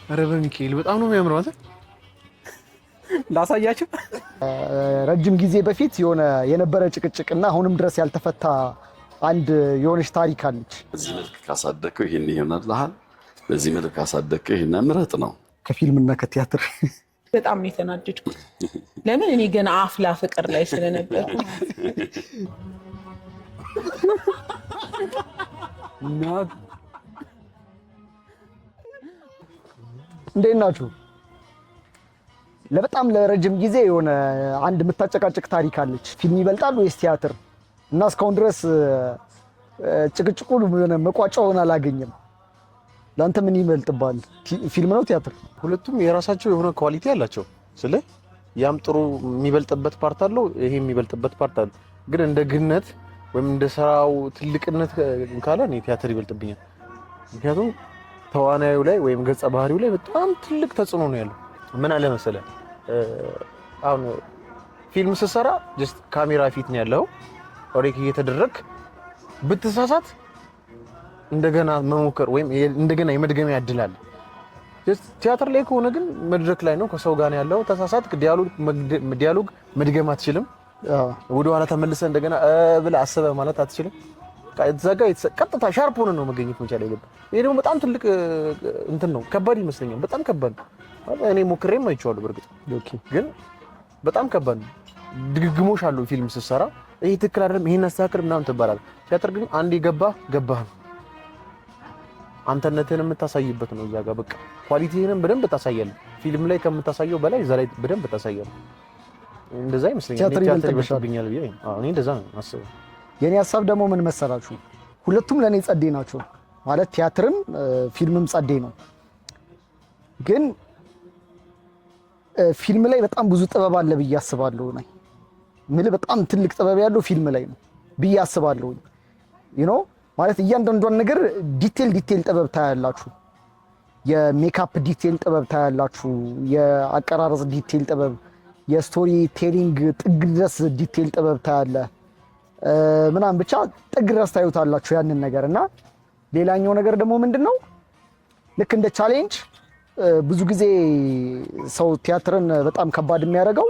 ኧረ በሚካኤል በጣም ነው የሚያምረው አይደል? ላሳያችሁ። ረጅም ጊዜ በፊት የነበረ ጭቅጭቅና አሁንም ድረስ ያልተፈታ አንድ የሆነች ታሪክ አለች። በዚህ መልክ ካሳደከው ይሄን ይሆናል። በዚህ መልክ ካሳደከው ይሄን ምርጥ ነው። ከፊልምና ከቲያትር በጣም ነው የተናደድኩት። ለምን እኔ ገና አፍላ ፍቅር ላይ ስለነበርኩ። እንዴት ናችሁ? ለበጣም ለረጅም ጊዜ አንድ የምታጨቃጭቅ ታሪክ አለች። ፊልም ይበልጣል ወይስ ቲያትር? እና እስካሁን ድረስ ጭቅጭቁ መቋጫውን አላገኘም። ለአንተ ምን ይበልጥባል? ፊልም ነው ቲያትር? ሁለቱም የራሳቸው የሆነ ኳሊቲ አላቸው። ስለ ያም ጥሩ የሚበልጥበት ፓርት አለው፣ ይሄ የሚበልጥበት ፓርት አለው። ግን እንደ ግነት ወይም እንደ ስራው ትልቅነት ካለ እኔ ቲያትር ይበልጥብኛል። ምክንያቱም ተዋናዩ ላይ ወይም ገጸ ባህሪው ላይ በጣም ትልቅ ተጽዕኖ ነው ያለው። ምን አለ መሰለህ አሁን ፊልም ስትሰራ ጀስት ካሜራ ፊት ነው ያለው፣ ኦሬክ እየተደረክ ብትሳሳት እንደገና መሞከር ወይም እንደገና የመድገሚያ እድል አለ። ጀስት ቲያትር ላይ ከሆነ ግን መድረክ ላይ ነው፣ ከሰው ጋር ነው ያለው። ተሳሳትክ ዲያሎግ መድገም አትችልም። ወደ ኋላ ተመልሰህ እንደገና ብለህ አስበህ ማለት አትችልም። ቀጥታ ሻርፕ ሆነ ነው መገኘት መቻል ያለብህ። ይሄ ደግሞ በጣም ትልቅ እንትን ነው፣ ከባድ ይመስለኛል። በጣም ከባድ ነው። እኔ ሞክሬም አይቼዋለሁ በርግጥ ግን በጣም ከባድ ነው። ድግግሞሽ አለው ፊልም ስትሰራ። ይሄ ትክክል አይደለም፣ ይሄን አስተካክል ምናምን ትባላለህ። ቲያትር ግን አንዴ ገባህ ነው። አንተነትህን የምታሳይበት ነው። እዛ ጋር በቃ ኳሊቲህንም በደንብ ታሳያለህ። ፊልም ላይ ከምታሳየው በላይ እዛ ላይ በደንብ ታሳያለህ። እንደዛ ይመስለኛል። ቲያትር ይበልጥብኛል ብዬ እኔ እንደዛ ነው የማስበው። የኔ ሐሳብ ደግሞ ምን መሰላችሁ? ሁለቱም ለኔ ጸዴ ናቸው። ማለት ቲያትርም ፊልምም ጸዴ ነው። ግን ፊልም ላይ በጣም ብዙ ጥበብ አለ ብዬ አስባለሁ። በጣም ትልቅ ጥበብ ያለው ፊልም ላይ ነው ብዬ አስባለሁ። ማለት እያንዳንዷን ነገር ዲቴል ጥበብ ታያላችሁ። የሜካፕ ዲቴል ጥበብ ታያላችሁ። የአቀራረጽ ዲቴል ጥበብ፣ የስቶሪ ቴሊንግ ጥግ ድረስ ዲቴል ጥበብ ታያለ ምናምን ብቻ ጥግ ድረስ ታዩታላችሁ ያንን ነገር። እና ሌላኛው ነገር ደግሞ ምንድነው ልክ እንደ ቻሌንጅ ብዙ ጊዜ ሰው ቲያትርን በጣም ከባድ የሚያደርገው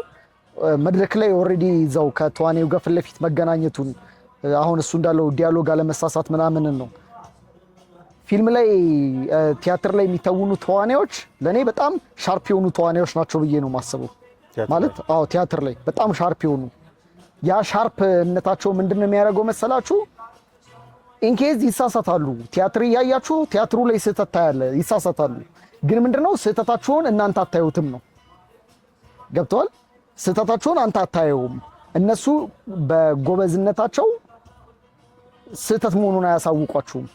መድረክ ላይ ኦልሬዲ እዛው ከተዋናዩ ጋር ፊት ለፊት መገናኘቱን፣ አሁን እሱ እንዳለው ዲያሎግ አለመሳሳት ምናምን ነው። ፊልም ላይ ቲያትር ላይ የሚተውኑ ተዋናዮች ለኔ በጣም ሻርፕ የሆኑ ተዋናዮች ናቸው ብዬ ነው የማስበው። ማለት ቲያትር ላይ በጣም ሻርፕ የሆኑ ያ ሻርፕነታቸው ምንድነው የሚያደርገው መሰላችሁ? ኢንኬዝ ይሳሳታሉ። ቲያትር እያያችሁ ቲያትሩ ላይ ስህተት ታያለ፣ ይሳሳታሉ። ግን ምንድነው ስህተታቸውን እናንተ አታዩትም ነው። ገብተዋል? ስህተታቸውን አንተ አታየውም። እነሱ በጎበዝነታቸው ስህተት መሆኑን አያሳውቋችሁም።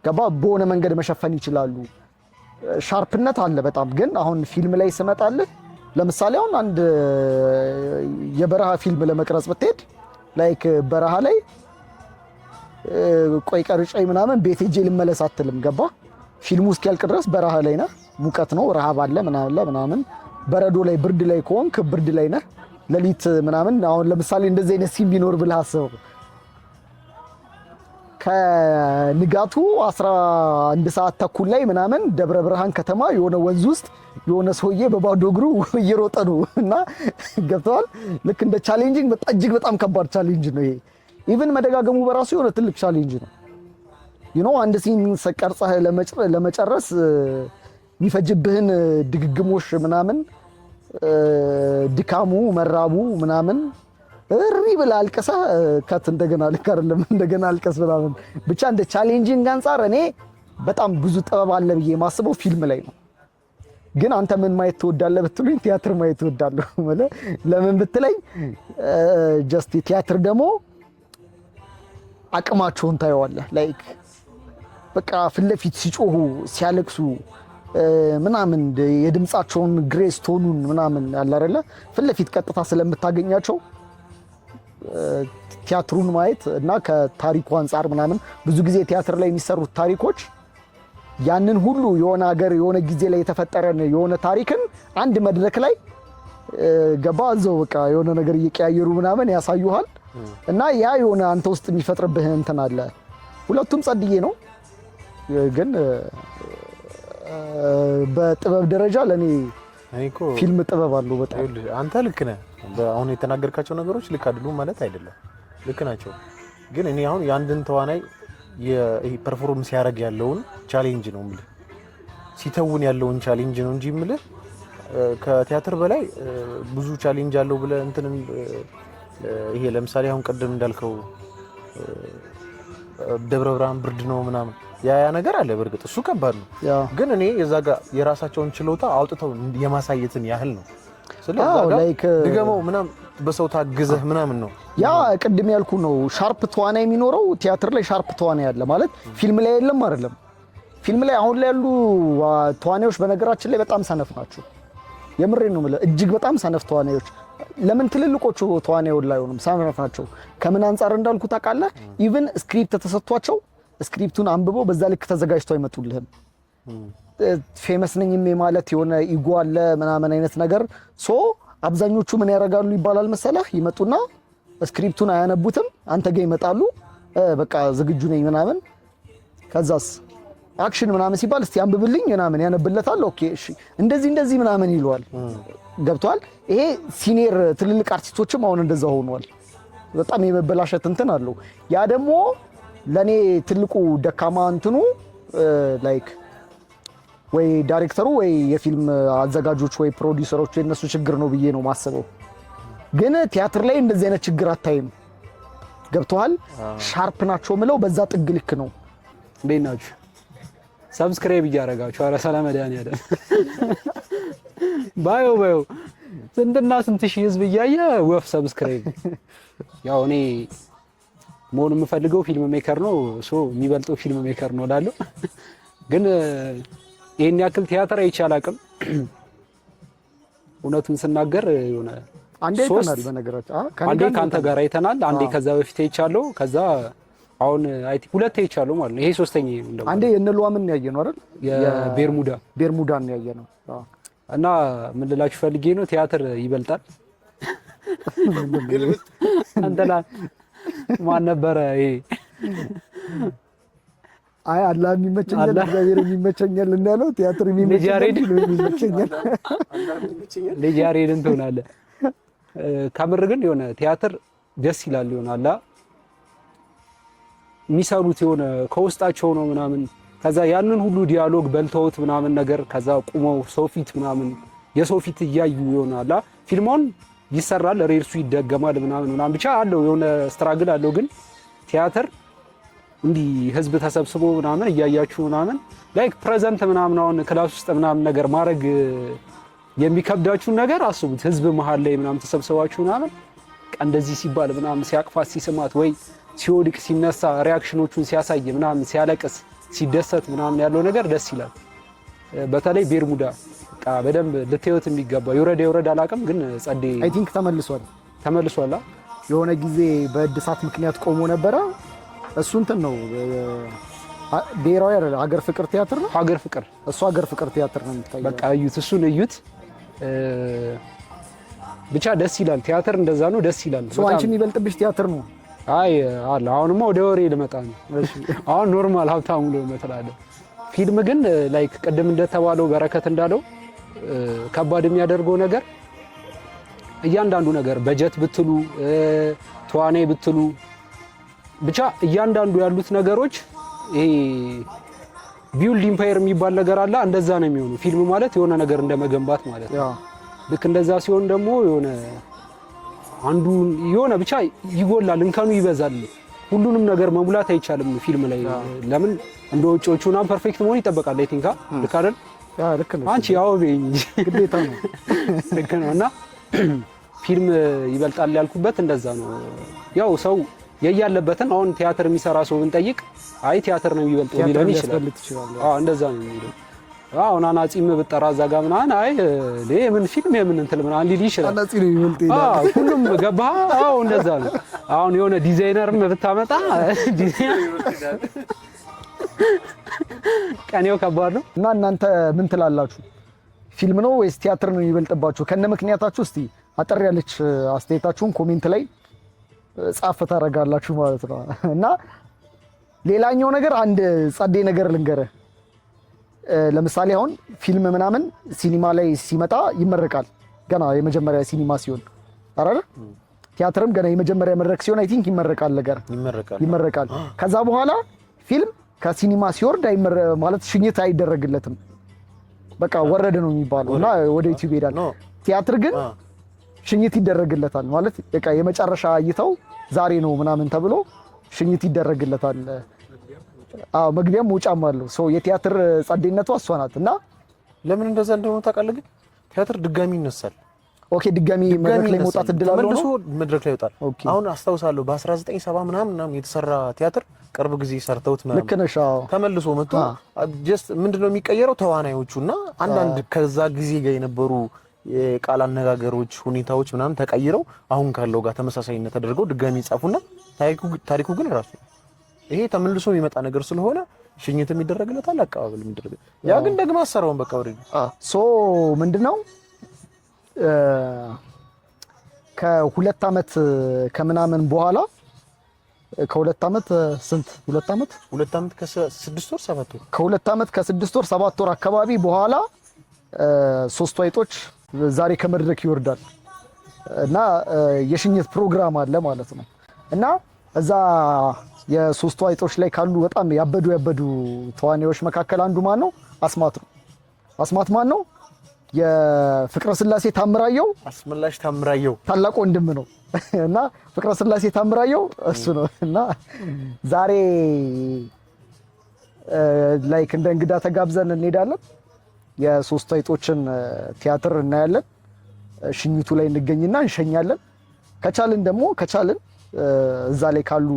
ገባ? በሆነ መንገድ መሸፈን ይችላሉ። ሻርፕነት አለ በጣም። ግን አሁን ፊልም ላይ ስመጣልህ ለምሳሌ አሁን አንድ የበረሃ ፊልም ለመቅረጽ ብትሄድ ላይክ በረሃ ላይ ቆይ ቀርጬ ምናምን ቤት ሄጄ ልመለስ አትልም። ገባ? ፊልሙ እስኪያልቅ ድረስ በረሃ ላይ ነህ። ሙቀት ነው፣ ረሃብ አለ ምናምን። በረዶ ላይ ብርድ ላይ ከሆንክ ብርድ ላይ ነህ። ሌሊት ምናምን አሁን ለምሳሌ እንደዚህ አይነት ሲን ቢኖር ብለህ አስበው። ከንጋቱ 11 ሰዓት ተኩል ላይ ምናምን ደብረ ብርሃን ከተማ የሆነ ወንዝ ውስጥ የሆነ ሰውዬ በባዶ እግሩ እየሮጠ ነው እና ገብተዋል። ልክ እንደ ቻሌንጂንግ እጅግ በጣም ከባድ ቻሌንጅ ነው ይሄ። ኢቭን መደጋገሙ በራሱ የሆነ ትልቅ ቻሌንጅ ነው። አንድ ሲን ቀርጸህ ለመጨረስ የሚፈጅብህን ድግግሞሽ ምናምን፣ ድካሙ፣ መራቡ ምናምን እሪ ብለህ አልቀሰህ ከት እንደገና ልክ አይደለም እንደገና አልቀስ ምናምን ብቻ እንደ ቻሌንጂንግ አንፃር እኔ በጣም ብዙ ጥበብ አለ ብዬ የማስበው ፊልም ላይ ነው። ግን አንተ ምን ማየት ትወዳለህ ብትሉኝ ቲያትር ማየት እወዳለሁ። ለምን ብትለኝ ጀስት ቲያትር ደግሞ አቅማቸውን ታየዋለህ። ላይክ በቃ ፊት ለፊት ሲጮሁ ሲያለቅሱ ምናምን የድምጻቸውን ግሬስ ቶኑን ምናምን ያለ አይደለ ፊት ለፊት ቀጥታ ስለምታገኛቸው ቲያትሩን ማየት እና ከታሪኩ አንፃር ምናምን ብዙ ጊዜ ቲያትር ላይ የሚሰሩት ታሪኮች ያንን ሁሉ የሆነ ሀገር የሆነ ጊዜ ላይ የተፈጠረን የሆነ ታሪክን አንድ መድረክ ላይ ገባ እዛው በቃ የሆነ ነገር እየቀያየሩ ምናምን ያሳዩሃል እና ያ የሆነ አንተ ውስጥ የሚፈጥርብህ እንትን አለ። ሁለቱም ጸድዬ ነው ግን በጥበብ ደረጃ ለኔ እኮ ፊልም ጥበብ አለው በጣም። አንተ ልክ ነህ። አሁን የተናገርካቸው ነገሮች ልክ አይደሉም ማለት አይደለም፣ ልክ ናቸው። ግን እኔ አሁን የአንድን ተዋናይ ይሄ ፐርፎርም ሲያደርግ ያለውን ቻሌንጅ ነው የምልህ፣ ሲተውን ያለውን ቻሌንጅ ነው እንጂ የምልህ ከቲያትር በላይ ብዙ ቻሌንጅ አለው ብለህ እንትንም ይሄ ለምሳሌ አሁን ቅድም እንዳልከው ደብረ ብርሃን ብርድ ነው ምናምን ያ ነገር አለ። በእርግጥ እሱ ከባድ ነው፣ ግን እኔ የዛ ጋር የራሳቸውን ችሎታ አውጥተው የማሳየትን ያህል ነው። ስለዚህ ድገመው ምናምን በሰው ታግዘህ ምናምን ነው ያ ቅድም ያልኩ ነው። ሻርፕ ተዋናይ የሚኖረው ቲያትር ላይ ሻርፕ ተዋናይ ያለ ማለት ፊልም ላይ የለም አይደለም። ፊልም ላይ አሁን ላይ ያሉ ተዋናዮች በነገራችን ላይ በጣም ሰነፍ ናቸው። የምሬ ነው የምልህ፣ እጅግ በጣም ሰነፍ ተዋናዮች። ለምን ትልልቆቹ ተዋናዮች ላይ ሆነም ሰነፍ ናቸው? ከምን አንፃር እንዳልኩ ታውቃለህ? ኢቭን ስክሪፕት ተሰጥቷቸው ስክሪፕቱን አንብበው በዛ ልክ ተዘጋጅተው አይመጡልህም። ፌመስ ነኝ ማለት የሆነ ኢጎ አለ ምናምን አይነት ነገር። ሶ አብዛኞቹ ምን ያደርጋሉ ይባላል መሰለህ? ይመጡና ስክሪፕቱን አያነቡትም፣ አንተ ጋር ይመጣሉ። በቃ ዝግጁ ነኝ ምናምን፣ ከዛስ አክሽን ምናምን ሲባል እስቲ አንብብልኝ ምናምን ያነብለታል። ኦኬ እሺ እንደዚህ ምናምን ይለዋል። ገብቷል? ይሄ ሲኒየር ትልልቅ አርቲስቶችም አሁን እንደዛ ሆኗል። በጣም የመበላሸት እንትን አለው። ያ ደግሞ ለኔ ትልቁ ደካማ እንትኑ ላይክ ወይ ዳይሬክተሩ ወይ የፊልም አዘጋጆች ወይ ፕሮዲውሰሮች የነሱ ችግር ነው ብዬ ነው ማስበው። ግን ቲያትር ላይ እንደዚህ አይነት ችግር አታይም። ገብቷል? ሻርፕ ናቸው ምለው በዛ ጥግ ልክ ነው። እንዴት ናችሁ? ሰብስክራይብ እያደረጋችሁ ኧረ ሰላም መድኃኒዓለም ባዮ ስንትና ስንት ሺህ ህዝብ እያየ ወፍ ሰብስክራይብ። ያው እኔ መሆን የምፈልገው ፊልም ሜከር ነው። የሚበልጠው ፊልም ሜከር ነው እላለሁ። ግን ይሄን ያክል ቲያትር አይቻል አቅም እውነቱን ስናገር የሆነ አንዴ አይተናል። በነገራችን አንዴ ካንተ ጋር አይተናል። አንዴ ከዛ በፊት አይቻለሁ። ከዛ አሁን ሁለት አይቻለሁ ማለት ነው። ይሄ ሶስተኛ ነው። አንዴ የነሉዋምን ያየነው አይደል? የቤርሙዳን ያየነው። እና ምን ልላችሁ ፈልጌ ነው ቲያትር ይበልጣል። አንተና ማን ነበረ ይሄ? አይ አላህ የሚመቸኛል እግዚአብሔር የሚመቸኛል እንዳለው ቲያትር የሚመቸኛል። ልጅ ያሬድን ትሆናለህ። ከምር ግን የሆነ ቲያትር ደስ ይላል ይሆናል የሚሰሩት የሆነ ከውስጣቸው ነው ምናምን። ከዛ ያንን ሁሉ ዲያሎግ በልተውት ምናምን ነገር ከዛ ቁመው ሰው ፊት ምናምን የሰው ፊት እያዩ ይሆናል ፊልሙን ይሰራል፣ ሬርሱ ይደገማል ምናምን ብቻ አለው የሆነ ስትራግል አለው። ግን ቲያትር እንዲህ ህዝብ ተሰብስቦ ምናምን እያያችሁ ምናምን ላይክ ፕሬዘንት ምናምን አሁን ክላስ ውስጥ ምናምን ነገር ማድረግ የሚከብዳችሁን ነገር አስቡት። ህዝብ መሃል ላይ ምናምን ተሰብስባችሁ ምናምን እንደዚህ ሲባል ምናምን ሲያቅፋት ሲስማት ወይ ሲወድቅ ሲነሳ ሪአክሽኖቹን ሲያሳይ ምናምን ሲያለቅስ ሲደሰት ምናምን ያለው ነገር ደስ ይላል። በተለይ ቤርሙዳ በቃ በደንብ ልትዩት የሚገባ ይወረድ አላውቅም፣ ግን ጸዴ አይ ቲንክ ተመልሷል። የሆነ ጊዜ በእድሳት ምክንያት ቆሞ ነበረ። እሱ እንትን ነው ብሔራዊ አይደል ሀገር ፍቅር ቲያትር ነው። ሀገር ፍቅር እሱ ሀገር ፍቅር ቲያትር ነው የሚታየው። በቃ እዩት፣ እሱን እዩት። ብቻ ደስ ይላል። ቲያትር እንደዛ ነው፣ ደስ ይላል። ሰው አንቺ የሚበልጥብሽ ቲያትር ነው። አይ አለ አሁንማ ወደ ወሬ ልመጣ ነው። አሁን ኖርማል ሀብታሙ ነው መተላለህ። ፊልም ግን ላይክ ቅድም እንደተባለው በረከት እንዳለው ከባድ የሚያደርገው ነገር እያንዳንዱ ነገር በጀት ብትሉ ተዋናይ ብትሉ ብቻ እያንዳንዱ ያሉት ነገሮች ይሄ ቢውልድ ኢምፓየር የሚባል ነገር አለ። እንደዛ ነው የሚሆነው። ፊልም ማለት የሆነ ነገር እንደመገንባት ማለት ነው። ልክ እንደዛ ሲሆን ደግሞ የሆነ አንዱ የሆነ ብቻ ይጎላል፣ እንከኑ ይበዛል። ሁሉንም ነገር መሙላት አይቻልም ፊልም ላይ። ለምን እንደ ወጪዎቹና ፐርፌክት መሆን ይጠበቃል። አይ ቲንክ ልክ አይደል? ልክ ነው። አንቺ ያው በይኝ ግዴታ ነው። ልክ ነው። እና ፊልም ይበልጣል ያልኩበት እንደዛ ነው። ያው ሰው የያለበትን አሁን ቲያትር የሚሰራ ሰው ብንጠይቅ አይ ቲያትር ነው የሚበልጠው ቢለን ይችላል። እንደዛ ነው የሚለው። አሁን አናጺም ብጠራ እዛ ጋር ምናምን አይ ምን ፊልም የምን እንትን ምናምን ሊል ይችላል። አናጺ ነው የሚበልጠው ሁሉም ገባህ? አዎ እንደዛ ነው። አሁን የሆነ ዲዛይነርም ብታመጣ ቀኔው ከባድ ነው። እና እናንተ ምን ትላላችሁ? ፊልም ነው ወይስ ቲያትር ነው የሚበልጥባችሁ? ከነ ምክንያታችሁ እስቲ አጠር ያለች አስተያየታችሁን ኮሜንት ላይ ጻፍ ታደርጋላችሁ ማለት ነው። እና ሌላኛው ነገር አንድ ጸዴ ነገር ልንገርህ። ለምሳሌ አሁን ፊልም ምናምን ሲኒማ ላይ ሲመጣ ይመረቃል ገና የመጀመሪያ ሲኒማ ሲሆን አይደል? ቲያትርም ገና የመጀመሪያ መድረክ ሲሆን አይ ቲንክ ይመረቃል ነገር ይመረቃል። ከዛ በኋላ ፊልም ከሲኒማ ሲወርድ ማለት ሽኝት አይደረግለትም። በቃ ወረደ ነው የሚባለው እና ወደ ዩቲዩብ ይሄዳል። ቲያትር ግን ሽኝት ይደረግለታል ማለት በቃ የመጨረሻ እይታው ዛሬ ነው ምናምን ተብሎ ሽኝት ይደረግለታል። መግቢያም መውጫም አለው። የቲያትር ጸዴነቷ እሷ ናት። እና ለምን እንደዛ እንደሆነ ታውቃለህ? ግን ቲያትር ድጋሚ ይነሳል። ኦኬ ድጋሚ መድረክ ላይ መውጣት እድል አለው ነው መድረክ ላይ ይወጣል። አሁን አስታውሳለሁ በ1970 ምናምን የተሰራ ቲያትር ቅርብ ጊዜ ሰርተውት ምናምን ልክ ነሽ። ተመልሶ መጥቶ ጀስት ምንድነው የሚቀየረው ተዋናዮቹና አንዳንድ ከዛ ጊዜ ጋር የነበሩ የቃል አነጋገሮች ሁኔታዎች ምናምን ተቀይረው አሁን ካለው ጋር ተመሳሳይነት አድርገው ድጋሚ ይጻፉና ታሪኩ ግን ራሱ ይሄ ተመልሶ የሚመጣ ነገር ስለሆነ ሽኝትም ይደረግለታል፣ አቀባበልም ይደረግ። ያ ግን ደግሞ አሰራውን በቃ ወሬ ምንድነው ከሁለት ዓመት ከምናምን በኋላ ከሁለት ዓመት ስንት ሁለት ዓመት ከ6 ወር 7 ወር ከሁለት ዓመት ከ6 ወር 7 ወር አካባቢ በኋላ ሶስቱ አይጦች ዛሬ ከመድረክ ይወርዳል እና የሽኝት ፕሮግራም አለ ማለት ነው። እና እዛ የሶስቱ አይጦች ላይ ካሉ በጣም ያበዱ ተዋናዮች መካከል አንዱ ማን ነው? አስማት ነው። አስማት ማን ነው? የፍቅረ ስላሴ ታምራየው አስመላሽ ታምራየው ታላቅ ወንድም ነው። እና ፍቅረ ስላሴ ታምራየው እሱ ነው። እና ዛሬ ላይክ እንደ እንግዳ ተጋብዘን እንሄዳለን። የሶስቱ አይጦችን ቲያትር እናያለን። ሽኝቱ ላይ እንገኝና እንሸኛለን። ከቻልን እዛ ላይ ካሉ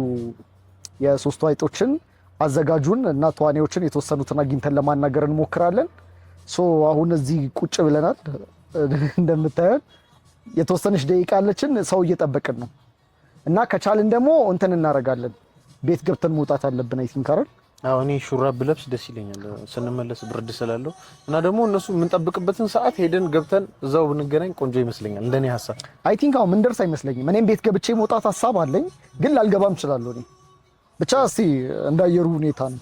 የሶስቱ አይጦችን አዘጋጁን እና ተዋናዮችን የተወሰኑትን አግኝተን ለማናገር እንሞክራለን። አሁን እዚህ ቁጭ ብለናል። እንደምታዩን የተወሰነች ደቂቃ አለችን። ሰው እየጠበቅን ነው እና ከቻልን ደግሞ እንትን እናደርጋለን። ቤት ገብተን መውጣት አለብን። አይ ቲንክ አይደል? አዎ እኔ ሹራብ ብለብስ ደስ ይለኛል ስንመለስ ብርድ ስላለው እና ደግሞ እነሱ የምንጠብቅበትን ሰዓት ሄደን ገብተን እዛው ብንገናኝ ቆንጆ ይመስለኛል እንደኔ ሐሳብ። አይ ቲንክ አሁን ምን ደርስ አይመስለኝም። እኔም ቤት ገብቼ መውጣት ሐሳብ አለኝ፣ ግን ላልገባም እችላለሁ። እኔ ብቻ እስቲ እንዳየሩ ሁኔታ ነው።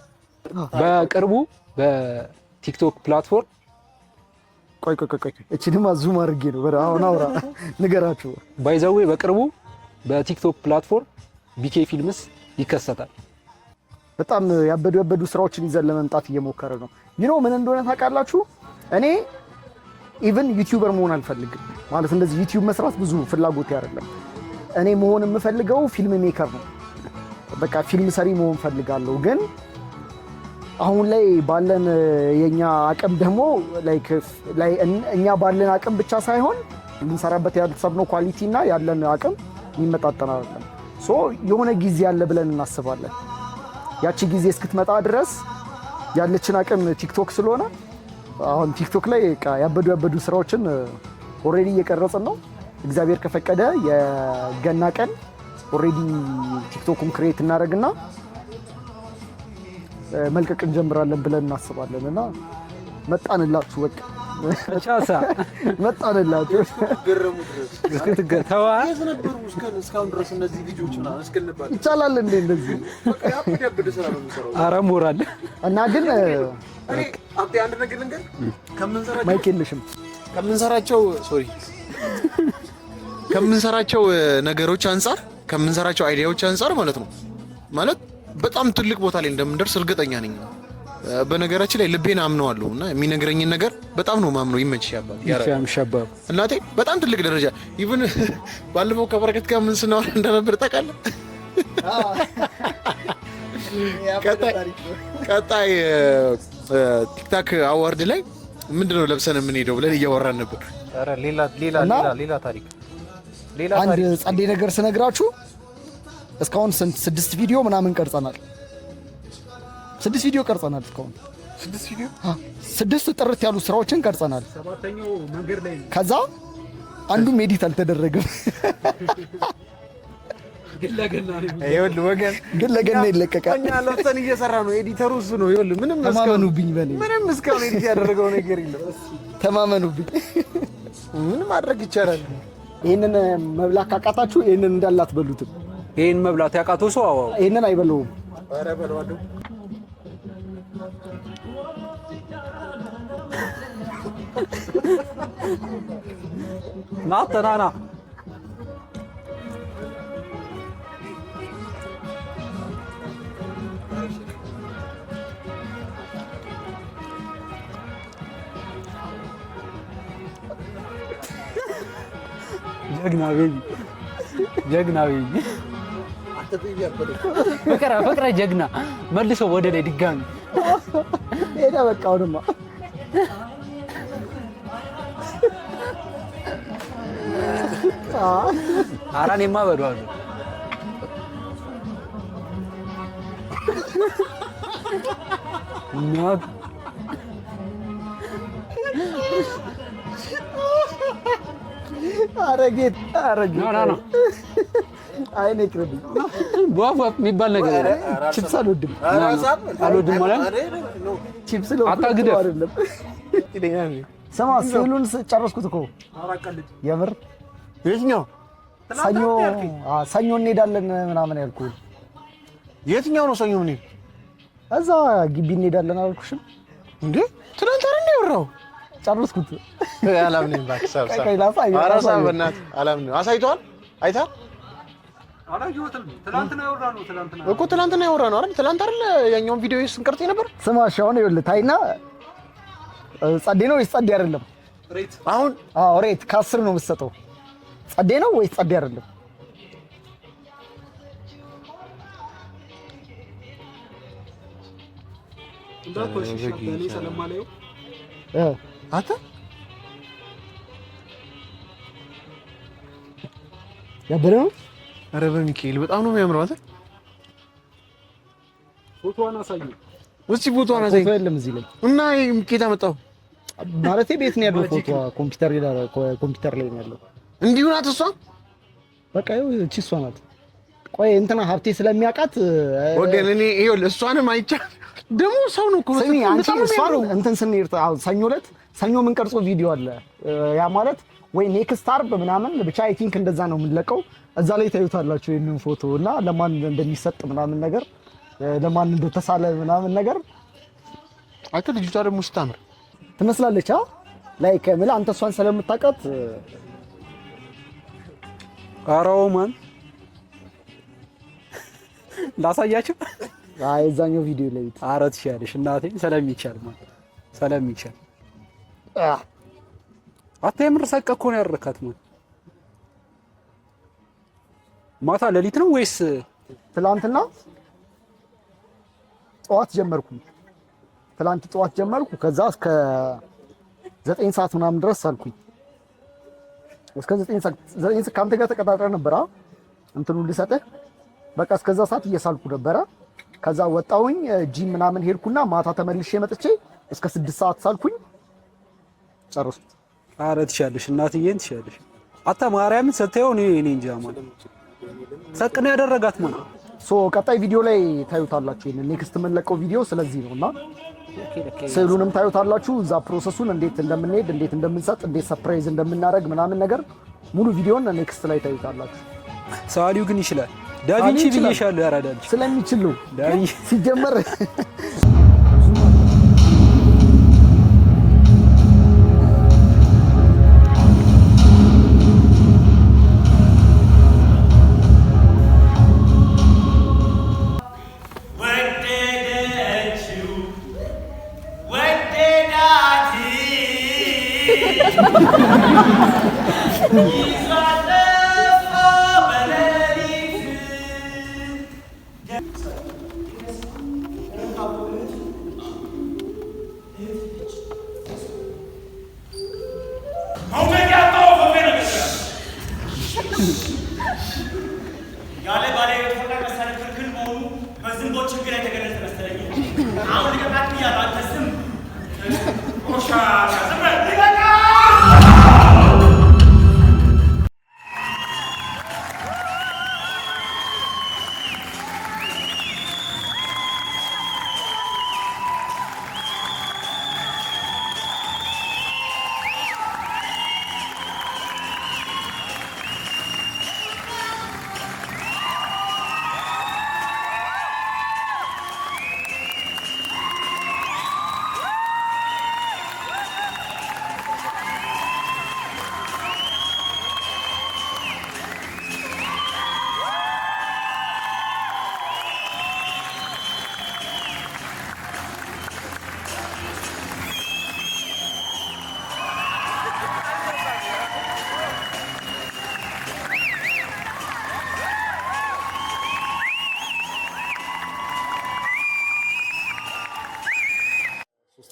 በቅርቡ በቲክቶክ ፕላትፎርም ቆይ እቺንማ ዙም አድርጌ ነው አሁን አውራ ንገራችሁ። ባይዘዌ በቅርቡ በቲክቶክ ፕላትፎርም ቢኬ ፊልምስ ይከሰታል። በጣም ያበዱ ስራዎችን ይዘን ለመምጣት እየሞከረ ነው። ምን እንደሆነ ታውቃላችሁ? እኔ ኢቭን ዩቲዩበር መሆን አልፈልግም። ማለት እንደዚህ ዩቲዩብ መስራት ብዙ ፍላጎት አይደለም። እኔ መሆን የምፈልገው ፊልም ሜከር ነው። በቃ ፊልም ሰሪ መሆን ፈልጋለሁ። ግን አሁን ላይ ባለን የኛ አቅም ደግሞ እኛ ባለን አቅም ብቻ ሳይሆን ልንሰራበት ያሰብነው ኳሊቲ እና ያለን አቅም የሚመጣጠን አይደለም። የሆነ ጊዜ አለ ብለን እናስባለን። ያቺ ጊዜ እስክትመጣ ድረስ ያለችን አቅም ቲክቶክ ስለሆነ አሁን ቲክቶክ ላይ ያበዱ ስራዎችን ኦሬዲ እየቀረጽን ነው። እግዚአብሔር ከፈቀደ የገና ቀን ኦሬዲ ቲክቶክን ክሬት እናደርግና መልቀቅ እንጀምራለን ብለን እናስባለን። እና መጣንላችሁ በቃ ቻሳ መጣንላችሁ። ተዋ እስካሁን ድረስ እነዚህ ልጆችና እስከነባል ይቻላል እንዴ እንደዚህ በቃ ያበደ ስራ ነው የሚሰራው። ኧረ ሞራል እና ግን እኔ አንድ ነገር ልንገር ማይክ የለሽም ከምንሰራቸው ነገሮች አንፃር ከምንሰራቸው አይዲያዎች አንፃር ማለት ነው ማለት በጣም ትልቅ ቦታ ላይ እንደምንደርስ እርግጠኛ ነኝ። በነገራችን ላይ ልቤን አምነዋለሁ እና የሚነግረኝን ነገር በጣም ነው ማምነው። ይመችሽ ሻባብ እናቴ በጣም ትልቅ ደረጃ ኢቭን ባለፈው ከበረከት ጋር ምን ስናወራ እንደነበር ታውቃለህ? ቀጣይ ቲክታክ አዋርድ ላይ ምንድነው ለብሰን የምንሄደው ብለን እያወራን ነበር። ኧረ ሌላ ታሪክ አንድ ጸዴ ነገር ስነግራችሁ እስካሁን 6 ቪዲዮ ምናምን ቀርጸናል። 6 ቪዲዮ ቀርጸናል እስካሁን 6 ጥርት ያሉ ስራዎችን ቀርጸናል። 7ኛው መንገድ ላይ ከዛ አንዱም ኤዲት አልተደረገም። ግን ለገና ይለቀቃል። እኛ ለፍተን እየሰራ ነው። ኤዲተሩ እሱ ነው። ይኸውልህ ምንም እስካሁን ኤዲት ያደረገው ነገር የለም። ተማመኑብኝ። ምን ማድረግ ይቻላል? ይሄንን መብላት ካቃታችሁ ይሄንን እንዳላት በሉትም። ይሄን መብላት ያቃተው ሰው ይሄንን አይበለውም። ኧረ በለዋለሁ። ናተናና ጀግና ቤቢ ፍቅረ ጀግና መልሶ ወደ ላይ ድጋሚ ሄደ። በቃ አሁንማ ኧረ እኔማ በለዋለሁ። ኧረ ጌታ ና አይኔ ይቅርብኝ። ቧፏ የሚባል ነገር ቺፕስ አልወድም ማለት ቺፕስ ነው አታግደፍ አይደለም። ስማ ስዕሉን ጨረስኩት እኮ የምር የትኛው ሰኞ እንሄዳለን ምናምን ያልኩህ የትኛው ነው? ሰኞ ምን እዛ ግቢ እንሄዳለን አልኩሽም እንዴ? ትናንት አይደል ያወራው? ጨረስኩት። አላምነኝ እባክህ። አራሳ በእናትህ አላምነኝ። አሳይቷል? አይተሃል? አላየሁትም። ትናንትና ያወራነው ትናንትና ያወራነው አይደል? ትናንት አይደል ያኛውን ቪዲዮ ስንቀርጽ ነበር? ስማ እሺ፣ አሁን ይኸውልህ ታይና ጸዴ ነው ወይስ ጸዴ አይደለም? ሬት አሁን ሬት ከ10 ነው የምትሰጠው። ጸዴ ነው ወይስ ጸዴ አይደለም? አንተ ያበረ ነው። ኧረ በሚካኤል በጣም ነው የሚያምረው። አንተ ፎቶዋን አሳየው። እስኪ ፎቶዋን አሳየው። ፎቶ የለም እዚህ ላይ እና ኬት አመጣው? ማለቴ ቤት ነው ያለው ፎቶ። ኮምፒውተር ላይ ነው ያለው። እንዲሁ ናት እሷ። በቃ እቺ እሷ ናት። ቆይ እንትና ሀብቴ ስለሚያውቃት ወገን እኔ ይኸውልህ እሷንም አይቻል ደግሞ ሰው ነው እኮ ስሚ አንቺ እሷን እንትን ስንሄድ ሰኞ ዕለት ሰኞ የምንቀርጸው ቪዲዮ አለ። ያ ማለት ወይ ኔክስት አርብ ምናምን ብቻ አይ ቲንክ እንደዛ ነው የምንለቀው። እዛ ላይ ታዩታላችሁ ይሄንን ፎቶ እና ለማን እንደሚሰጥ ምናምን ነገር ለማን እንደተሳለ ምናምን ነገር። አንተ ልጅቷ ደግሞ ስታምር ትመስላለች። ላይክ ማለት አንተ እሷን ስለምታውቃት አራው ማን ላሳያችሁ። እዛኛው ቪዲዮ ላይ አራት ሺያለሽ እናቴ ስለሚቻል ማለት ስለሚቻል አትየምር ሰቀ እኮ ነው ያረካት ማለት ማታ ሌሊት ነው ወይስ ትላንትና ጠዋት ጀመርኩ? ትላንት ጠዋት ጀመርኩ። ከዛ እስከ 9 ሰዓት ምናምን ድረስ ሳልኩኝ። እስከ 9 ሰዓት ካንተ ጋር ተቀጣጥረን ነበር እንትኑ ልሰጥህ። በቃ እስከዛ ሰዓት እየሳልኩ ነበረ። ከዛ ወጣሁኝ ጂም ምናምን ሄድኩና ማታ ተመልሼ መጥቼ እስከ 6 ሰዓት ሳልኩኝ ጨረስኩት። ኧረ ትሻለሽ እናትዬን ትሻለሽ። አታ ማርያምን ሰተየው እኔ እንጃ ማለት ሰቅነ ያደረጋት ማለት ቀጣይ ቪዲዮ ላይ ታዩታላችሁ። ይሄን ኔክስት የምንለቀው ቪዲዮ ስለዚህ ነውና ስዕሉንም ታዩታላችሁ። እዛ ፕሮሰሱን እንዴት እንደምንሄድ እንዴት እንደምንሰጥ እንዴት ሰርፕራይዝ እንደምናደርግ ምናምን ነገር ሙሉ ቪዲዮን ኔክስት ላይ ታዩታላችሁ። ሰዋሊው ግን ይችላል። ዳቪንቺ ብዬሻለሁ። ያራዳል ስለሚችል ነው ሲጀመር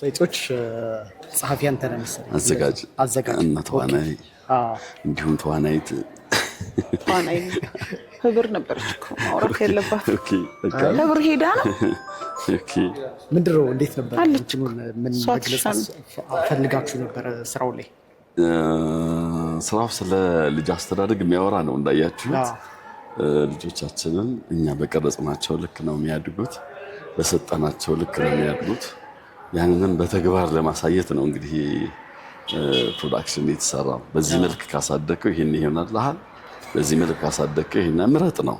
ሴቶች ጸሐፊ አንተ ነህ መሰለኝ አዘጋጅ እና ተዋናይ እንዲሁም ተዋናይት ተዋናይ ህብር ነበረች እኮ ማውራት ያለባት ህብር ሄዳ ነው። ምንድን ነው እንዴት ነበር ምን መግለጽ ፈልጋችሁ ነበር ስራው ላይ? ስራው ስለ ልጅ አስተዳደግ የሚያወራ ነው። እንዳያችሁት ልጆቻችንን እኛ በቀረጽናቸው ልክ ነው የሚያድጉት፣ በሰጠናቸው ልክ ነው የሚያድጉት። ያንንም በተግባር ለማሳየት ነው እንግዲህ ፕሮዳክሽን የተሰራው። በዚህ መልክ ካሳደግከው ይሄን ይሆናልሃል፣ በዚህ መልክ ካሳደግከው ይሄን ምረጥ ነው።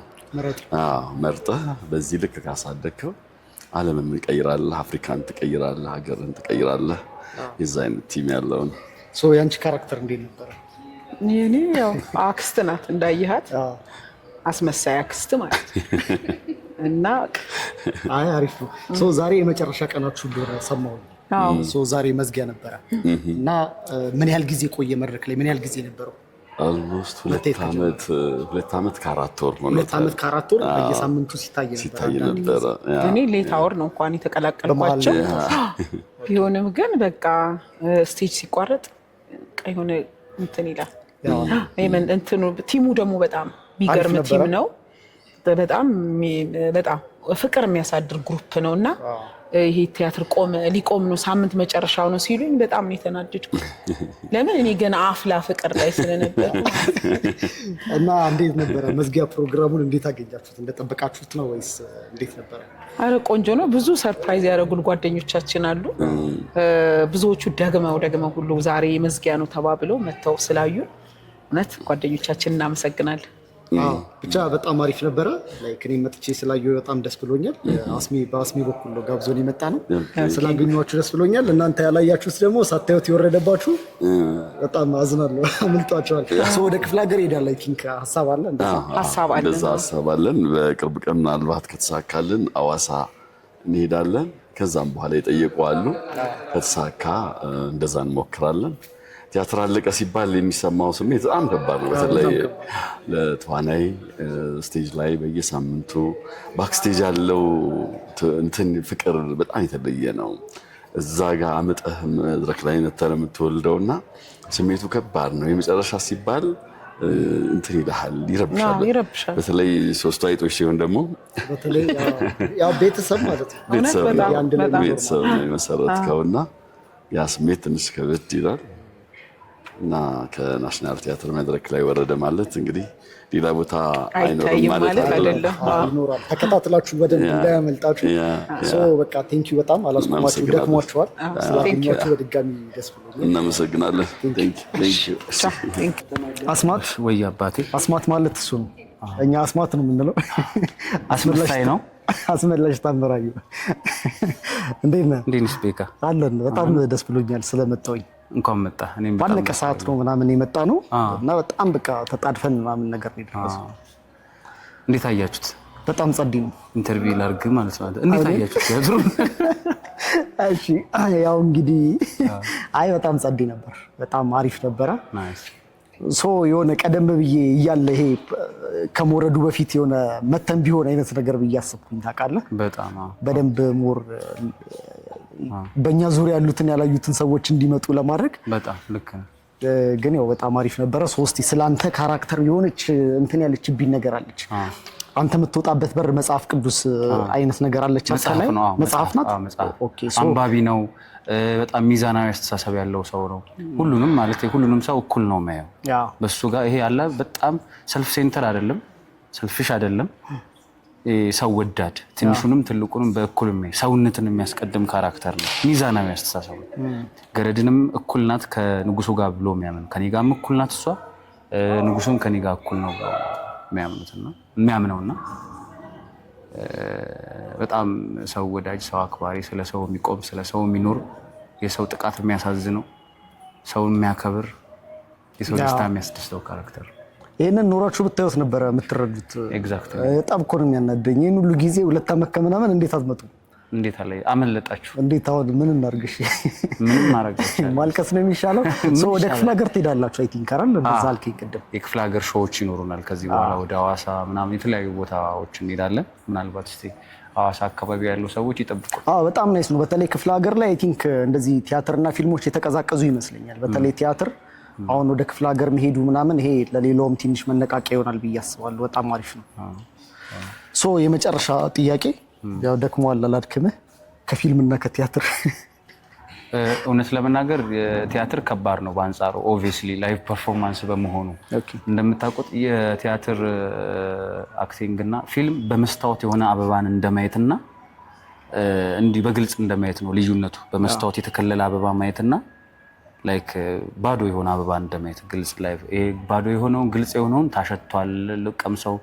መርጠህ በዚህ ልክ ካሳደግከው ዓለምን ትቀይራለህ፣ አፍሪካን ትቀይራለህ፣ ሀገርን ትቀይራለህ። የዛ አይነት ቲም ያለውን ያንቺ ካራክተር እንዴት ነበረ? እኔ ያው አክስት ናት እንዳየሃት፣ አስመሳይ አክስት ማለት እና አሪፍ ነው። ዛሬ የመጨረሻ ቀናችሁ እንደሆነ ሰማሁ። ዛሬ መዝጊያ ነበረ እና ምን ያህል ጊዜ ቆየ መድረክ ላይ? ምን ያህል ጊዜ ነበረው? ኦልሞስት 2 ዓመት ከ4 ወር ነው። 2 ዓመት ከ4 ወር በየሳምንቱ ሲታይ ነበረ። እኔ ሌት አወር ነው እንኳን የተቀላቀልኳቸው ቢሆንም ግን በቃ ስቴጅ ሲቋረጥ የሆነ እንትን ይላል። እንትኑ ቲሙ ደግሞ በጣም የሚገርም ቲም ነው። በጣም ፍቅር የሚያሳድር ግሩፕ ነው እና ይሄ ቲያትር ሊቆም ነው ሳምንት መጨረሻው ነው ሲሉኝ በጣም ነው የተናደድኩት። ለምን እኔ ገና አፍላ ፍቅር ላይ ስለነበር። እና እንዴት ነበረ መዝጊያ ፕሮግራሙን? እንዴት አገኛችሁት? እንደጠበቃችሁት ነው ወይስ እንዴት ነበረ? አረ ቆንጆ ነው። ብዙ ሰርፕራይዝ ያደረጉን ጓደኞቻችን አሉ። ብዙዎቹ ደግመው ሁሉ ዛሬ መዝጊያ ነው ተባብለው መተው ስላዩ እውነት ጓደኞቻችን እናመሰግናለን። ብቻ በጣም አሪፍ ነበረ። እኔ መጥቼ ስላየሁ በጣም ደስ ብሎኛል። በአስሚ በኩል ነው ጋብዞን የመጣ ነው። ስላገኘኋችሁ ደስ ብሎኛል። እናንተ ያላያችሁት ደግሞ ሳታዩት የወረደባችሁ በጣም አዝናለሁ። አምልጧቸዋል። ወደ ክፍለ ሀገር ሄዳል። አይ ቲንክ ሀሳብ አለ ሀሳብ አለን። በቅርብ ቀን ምናልባት ከተሳካልን አዋሳ እንሄዳለን። ከዛም በኋላ የጠየቁ አሉ። ከተሳካ እንደዛ እንሞክራለን። ቲያትር አለቀ ሲባል የሚሰማው ስሜት በጣም ከባድ ነው። በተለይ ለተዋናይ ስቴጅ ላይ በየሳምንቱ ባክስቴጅ ያለው እንትን ፍቅር በጣም የተለየ ነው። እዛ ጋር አመጠህ መድረክ ላይ ነተረ የምትወልደውና ስሜቱ ከባድ ነው። የመጨረሻ ሲባል እንትን ይልሃል፣ ይረብሻል። በተለይ 3 አይጦች ሲሆን ደግሞ በተለይ ያው ቤተሰብ ማለት ነው። ቤተሰብ ነው የመሰረትከውና ያ ስሜት ትንሽ ከበድ ይላል። እና ከናሽናል ቲያትር መድረክ ላይ ወረደ ማለት እንግዲህ ሌላ ቦታ አይኖርም ማለት አይደለም። ተከታትላችሁ በደንብ እንዳያመልጣችሁ። በቃ ቴንኪው፣ በጣም አላስቆማችሁ፣ ደክሟችኋል። ስላገኛችሁ በድጋሚ ደስ ብሎኛል። እናመሰግናለን። ቴንኪው። አስማት ወይ አባቴ፣ አስማት ማለት እሱ ነው። እኛ አስማት ነው የምንለው። አስመሳይ ነው። አስመላሽ ታምራዩ እንዴት ነህ? እንዴት ነሽ ቤካ? አለን። በጣም ደስ ብሎኛል ስለመጣሁኝ። እንኳን መጣ። እኔም ባለቀ ሰዓት ነው ምናምን የመጣ ነው እና በጣም በቃ ተጣድፈን ምናምን ነገር ነው የደረሰው። እንዴት አያችሁት? በጣም ጸዲ ነው። ኢንተርቪው ላድርግ ማለት ነው። እንዴት አያችሁት? እሺ ያው እንግዲህ በጣም ጸዲ ነበር። በጣም አሪፍ ነበረ። ናይስ። የሆነ ቀደም ብዬ እያለ ይሄ ከመውረዱ በፊት የሆነ መተን ቢሆን አይነት ነገር ብዬ አስብኩኝ። ታውቃለህ፣ በጣም በደንብ ሞር በእኛ ዙሪያ ያሉትን ያላዩትን ሰዎች እንዲመጡ ለማድረግ በጣም ልክ ነው። ግን ያው በጣም አሪፍ ነበረ። ስለአንተ ካራክተር የሆነች እንትን ያለችብኝ ነገር አለች። አንተ የምትወጣበት በር መጽሐፍ ቅዱስ አይነት ነገር አለች። መጽሐፍ ናት። አንባቢ ነው። በጣም ሚዛናዊ አስተሳሰብ ያለው ሰው ነው። ሁሉንም ሰው እኩል ነው የሚያየው። በሱ ጋር ይሄ ያለ በጣም ሰልፍ ሴንተር አይደለም፣ ሰልፊሽ አይደለም። ሰው ወዳድ፣ ትንሹንም ትልቁንም በእኩል ሰውነትን የሚያስቀድም ካራክተር ነው። ሚዛናዊ አስተሳሰብ ነው። ገረድንም እኩል ናት ከንጉሱ ጋር ብሎ የሚያምን፣ ከኔ ጋርም እኩል ናት እሷ፣ ንጉሱም ከኔ ጋር እኩል ነው የሚያምነውና በጣም ሰው ወዳጅ፣ ሰው አክባሪ፣ ስለ ሰው የሚቆም፣ ስለ ሰው የሚኖር፣ የሰው ጥቃት የሚያሳዝነው፣ ሰውን የሚያከብር፣ የሰው ደስታ የሚያስደስተው ካራክተር። ይሄንን ኖራችሁ ብታዩት ነበረ የምትረዱት። ኤግዛክትሊ። በጣም እኮ ነው የሚያናደኝ። ይሄን ሁሉ ጊዜ 2 ዓመት ከምናምን እንዴት አትመጡም? እንዴት አለ አመለጣችሁ? እንዴት አሁን ምን እናርግሽ? ምን ማድረግ ይችላል? ማልቀስ ነው የሚሻለው። ወደ ክፍለ ሀገር ትሄዳላችሁ አይ ቲንክ አይደል? እንደዛ አልከኝ ቅድም። የክፍለ ሀገር ሾዎች ይኖሩናል ከዚህ በኋላ ወደ ሐዋሳ ምናምን የተለያዩ ቦታዎች እንሄዳለን። ምናልባት እስቲ ሐዋሳ አካባቢ ያሉ ሰዎች ይጠብቁ። በጣም ናይስ ነው። በተለይ ክፍለ ሀገር ላይ አይ ቲንክ እንደዚህ ቲያትርና ፊልሞች የተቀዛቀዙ ይመስለኛል። በተለይ ቲያትር አሁን ወደ ክፍለ ሀገር መሄዱ ምናምን ይሄ ለሌላውም ትንሽ መነቃቂያ ይሆናል ብዬ አስባለሁ። በጣም አሪፍ ነው። ሶ የመጨረሻ ጥያቄ ያው ደክሟል አላድክምህ፣ ከፊልምና ከቲያትር እውነት ለመናገር ቲያትር ከባድ ነው በአንጻሩ ኦብቪየስሊ ላይቭ ፐርፎርማንስ በመሆኑ እንደምታውቁት የቲያትር አክቲንግ እና ፊልም በመስታወት የሆነ አበባን እንደማየትና እንዲህ በግልጽ እንደማየት ነው ልዩነቱ። በመስታወት የተከለለ አበባ ማየትና ላይክ ባዶ የሆነ አበባ እንደማየት ግልጽ ላይቭ። ይሄ ባዶ የሆነውን ግልጽ የሆነውን ታሸቷል፣ ቀምሰው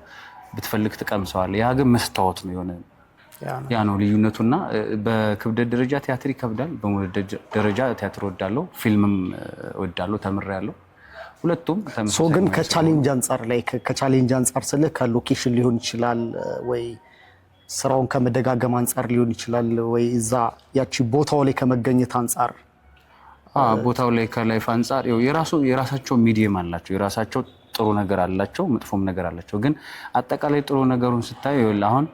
ብትፈልግ ትቀምሰዋል። ያ ግን መስታወት ነው የሆነ ያ ነው ልዩነቱና በክብደት ደረጃ ቲያትር ይከብዳል። በመውደድ ደረጃ ቲያትር ወዳለው ፊልምም ወዳለው ተምሬያለሁ። ሁለቱም ሶ ግን ከቻሌንጅ አንፃር ላይ ከቻሌንጅ አንፃር ስለ ከሎኬሽን ሊሆን ይችላል ወይ ስራውን ከመደጋገም አንፃር ሊሆን ይችላል ወይ እዛ ያቺ ቦታው ላይ ከመገኘት አንፃር ቦታው ላይ ከላይፍ አንፃር የራሳቸው ሚዲየም አላቸው። የራሳቸው ጥሩ ነገር አላቸው፣ መጥፎም ነገር አላቸው። ግን አጠቃላይ ጥሩ ነገሩን ስታዩ አሁን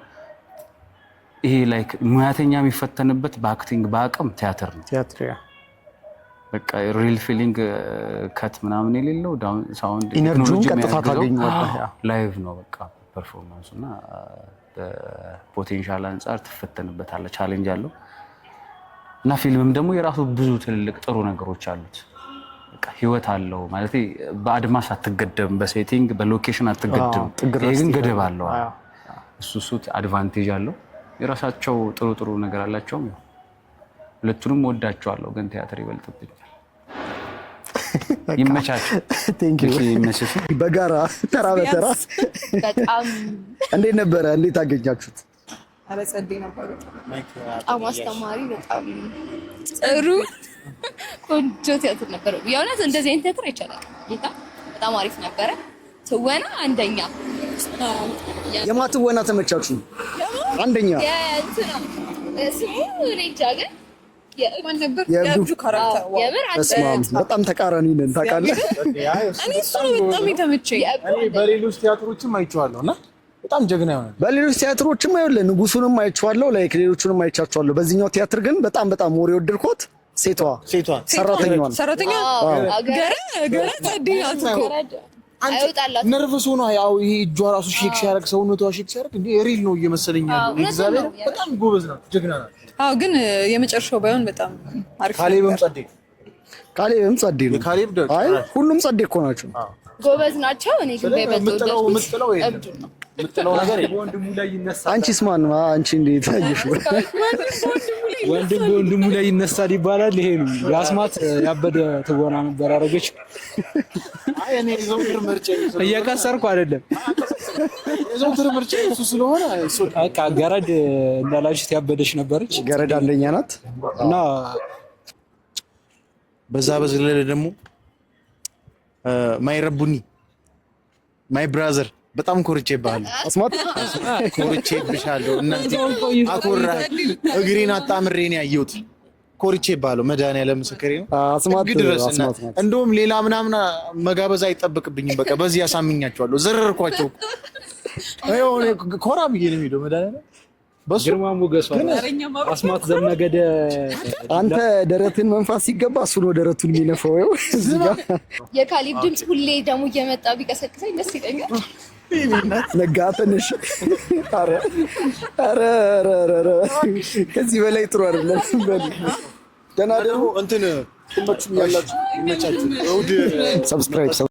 ይሄ ላይክ ሙያተኛ የሚፈተንበት በአክቲንግ በአቅም ቲያትር ነው። ቲያትር በቃ ሪል ፊሊንግ ከት ምናምን የሌለው ዳውን ሳውንድ ኢነርጂውን ቀጥታ ታገኘዋለህ። ላይቭ ነው በቃ ፐርፎርማንስ እና በፖቴንሻል አንፃር ትፈተንበታለህ፣ ቻሌንጅ አለው እና ፊልምም ደግሞ የራሱ ብዙ ትልልቅ ጥሩ ነገሮች አሉት። በቃ ህይወት አለው ማለት በአድማስ አትገደብም፣ በሴቲንግ በሎኬሽን አትገደብም። ይሄ ግን ገደብ አለው። እሱ አድቫንቴጅ አለው። የራሳቸው ጥሩ ጥሩ ነገር አላቸው። ሁለቱንም ወዳቸዋለሁ፣ ግን ቲያትር ይበልጥብኛል። ይመቻችሁ። ቴንክ ዩ። ይመችሽ። በጋራ ተራ በተራ በጣም እንዴት ነበረ? እንዴት አገኛችሁት? ኧረ ጸዴ ነበር። በጣም አስተማሪ፣ በጣም ጥሩ ቆንጆ ቲያትር ነበር። የእውነት እንደዚህ አይነት ቲያትር አይቻልም። ጌታ በጣም አሪፍ ነበረ። ትወና አንደኛ። የማን ትወና ተመቻችሁ? አንደኛ የእንትና ስሙ እኔ እንጃ ግን የማን ነበር? የብዙ ካራክተር በጣም ተቃራኒ ነን ታውቃለህ። እኔ እሱ ነው በጣም የተመቸኝ። በሌሎች ቲያትሮችም አይቼዋለሁ እና በጣም ጀግና ይሆናል። በሌሎች ቲያትሮችም አይደለ ንጉሱንም አይቼዋለሁ፣ ላይክ ሌሎቹንም አይቻቸዋለሁ። በዚህኛው ቲያትር ግን በጣም ሞር የወደድኩት ሴቷ ሰራተኛዋን ገረ ጸዴ ናት እኮ አይወጣላት ነርቨስ ሆኗ ያው ይሄ እጇ ራሱ ሼክ ሲያደርግ ሰውነቷ ሼክ ሲያደርግ እንዴ ሪል ነው እየመሰለኝ ያለው። እግዚአብሔር በጣም ጎበዝ ናት፣ ጀግና ናት። ግን የመጨረሻው ባይሆን በጣም አሪፍ። ካሌብም ጸዴ ነው። ካሌብ አይ ሁሉም ጸዴ እኮ ናቸው፣ ጎበዝ ናቸው። እኔ ግን የምጥለው ነገር ወንድሙ ላይ ይነሳል። አንቺስ ማን ነው? አንቺ እንዴት ታየሽ? ወንድም በወንድሙ ላይ ይነሳል ይባላል። ይሄ ነው የአስማት ያበደ ትወና ነበር ያደረገች። አይ እኔ የዘውትር ምርጫ እየቀሰርኩ አይደለም፣ የዘውትር ምርጫ እሱ ስለሆነ እሱ በቃ ገረድ እንዳላችሁት ያበደች ነበረች። ገረድ አንደኛ ናት እና በዛ በዘለለ ደግሞ ማይረቡኒ ማይ ብራዘር በጣም ኮርቼብሃለሁ። አስማት ኮርቼብሻለሁ። እናንተ አኮራ እግሬን አጣምሬ ነው ያየሁት። ኮርቼብሃለሁ። መድኃኒዓለም ምስክሬ ነው። አስማት እንደውም ሌላ ምናምን መጋበዝ አይጠብቅብኝም። በቃ በዚህ ያሳምኛቸዋለሁ። ዘረርኳቸው። አይው ኮራ ብዬ ነው የሚሄደው። መድኃኒዓለም በሱ ግርማ ሞገሱ አስማት ዘመገደ። አንተ ደረትን መንፋስ ሲገባ እሱ ነው ደረቱን የሚነፋው። ይኸው እዚህ ጋር የካሌብ ድምፅ ሁሌ ደግሞ እየመጣ ቢቀሰቅሰኝ ደስ ይለኛል። ነጋ ትንሽ ኧረ ከዚህ በላይ ጥሩ አይደለም። ደህና ደግሞ እንትን ትመቹኝ ያላችሁ ይመቻችሁ። ሰብስክራይብ